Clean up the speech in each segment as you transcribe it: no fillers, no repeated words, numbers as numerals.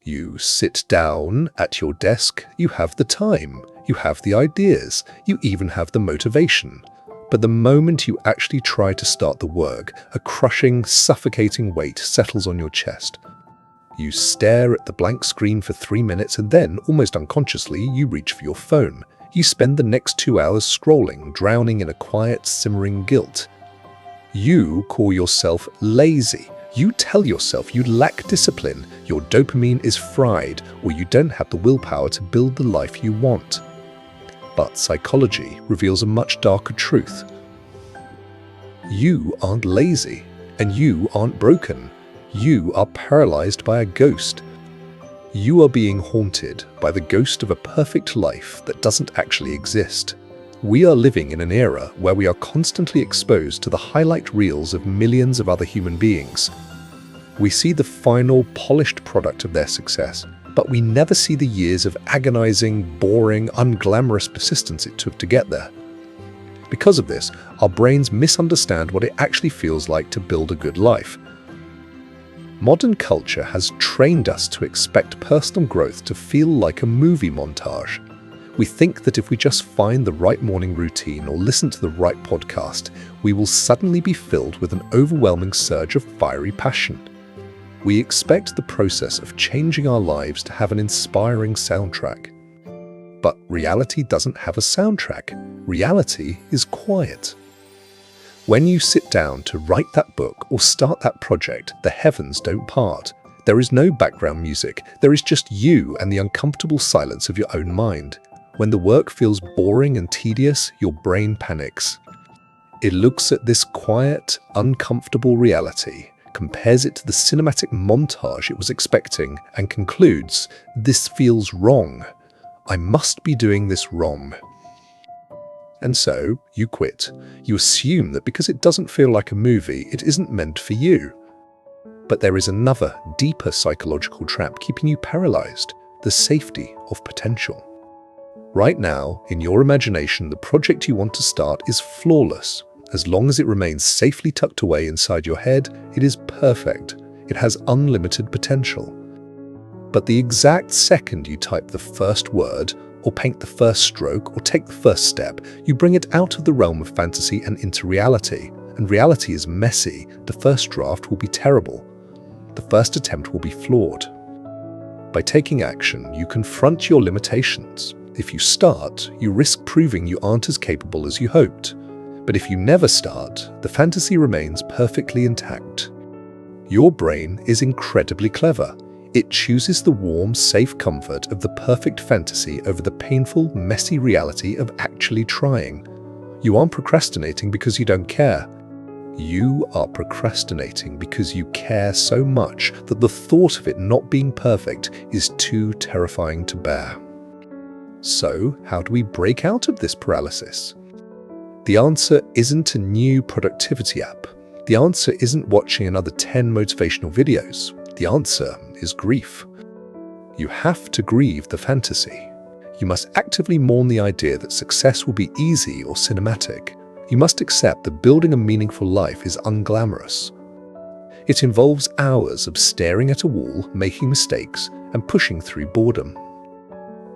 You sit down at your desk, you have the time, you have the ideas, you even have the motivation. But the moment you actually try to start the work, a crushing, suffocating weight settles on your chest. You stare at the blank screen for 3 minutes and then, almost unconsciously, you reach for your phone. You spend the next 2 hours scrolling, drowning in a quiet, simmering guilt. You call yourself lazy. You tell yourself you lack discipline, your dopamine is fried, or you don't have the willpower to build the life you want. But psychology reveals a much darker truth. You aren't lazy, and you aren't broken. You are paralyzed by a ghost. You are being haunted by the ghost of a perfect life that doesn't actually exist. We are living in an era where we are constantly exposed to the highlight reels of millions of other human beings. We see the final, polished product of their success, but we never see the years of agonizing, boring, unglamorous persistence it took to get there. Because of this, our brains misunderstand what it actually feels like to build a good life. Modern culture has trained us to expect personal growth to feel like a movie montage. We think that if we just find the right morning routine or listen to the right podcast, we will suddenly be filled with an overwhelming surge of fiery passion. We expect the process of changing our lives to have an inspiring soundtrack. But reality doesn't have a soundtrack. Reality is quiet. When you sit down to write that book or start that project, the heavens don't part. There is no background music. There is just you and the uncomfortable silence of your own mind. When the work feels boring and tedious, your brain panics. It looks at this quiet, uncomfortable reality, compares it to the cinematic montage it was expecting, and concludes, "This feels wrong. I must be doing this wrong." And so, you quit. You assume that because it doesn't feel like a movie, it isn't meant for you. But there is another, deeper psychological trap keeping you paralyzed: the safety of potential. Right now, in your imagination, the project you want to start is flawless. As long as it remains safely tucked away inside your head, it is perfect. It has unlimited potential. But the exact second you type the first word, or paint the first stroke, or take the first step, you bring it out of the realm of fantasy and into reality. And reality is messy. The first draft will be terrible. The first attempt will be flawed. By taking action, you confront your limitations. If you start, you risk proving you aren't as capable as you hoped. But if you never start, the fantasy remains perfectly intact. Your brain is incredibly clever. It chooses the warm, safe comfort of the perfect fantasy over the painful, messy reality of actually trying. You aren't procrastinating because you don't care. You are procrastinating because you care so much that the thought of it not being perfect is too terrifying to bear. So, how do we break out of this paralysis? The answer isn't a new productivity app. The answer isn't watching another 10 motivational videos. The answer is grief. You have to grieve the fantasy. You must actively mourn the idea that success will be easy or cinematic. You must accept that building a meaningful life is unglamorous. It involves hours of staring at a wall, making mistakes, and pushing through boredom.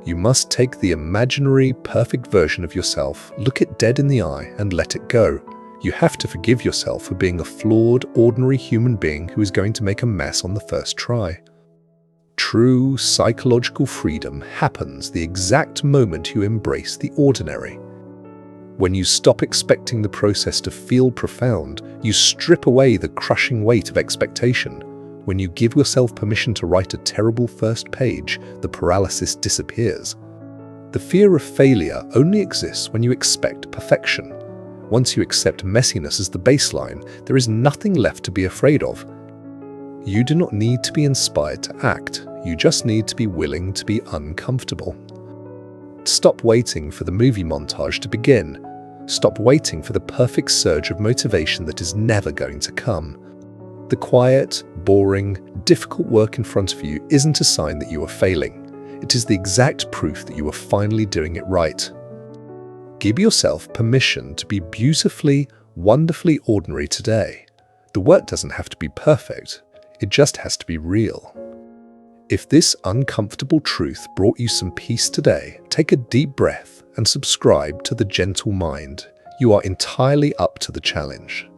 You must take the imaginary, perfect version of yourself, look it dead in the eye, and let it go. You have to forgive yourself for being a flawed, ordinary human being who is going to make a mess on the first try. True psychological freedom happens the exact moment you embrace the ordinary. When you stop expecting the process to feel profound, you strip away the crushing weight of expectation. When you give yourself permission to write a terrible first page, the paralysis disappears. The fear of failure only exists when you expect perfection. Once you accept messiness as the baseline, there is nothing left to be afraid of. You do not need to be inspired to act. You just need to be willing to be uncomfortable. Stop waiting for the movie montage to begin. Stop waiting for the perfect surge of motivation that is never going to come. The quiet, boring, difficult work in front of you isn't a sign that you are failing. It is the exact proof that you are finally doing it right. Give yourself permission to be beautifully, wonderfully ordinary today. The work doesn't have to be perfect. It just has to be real. If this uncomfortable truth brought you some peace today, take a deep breath and subscribe to The Gentle Mind. You are entirely up to the challenge.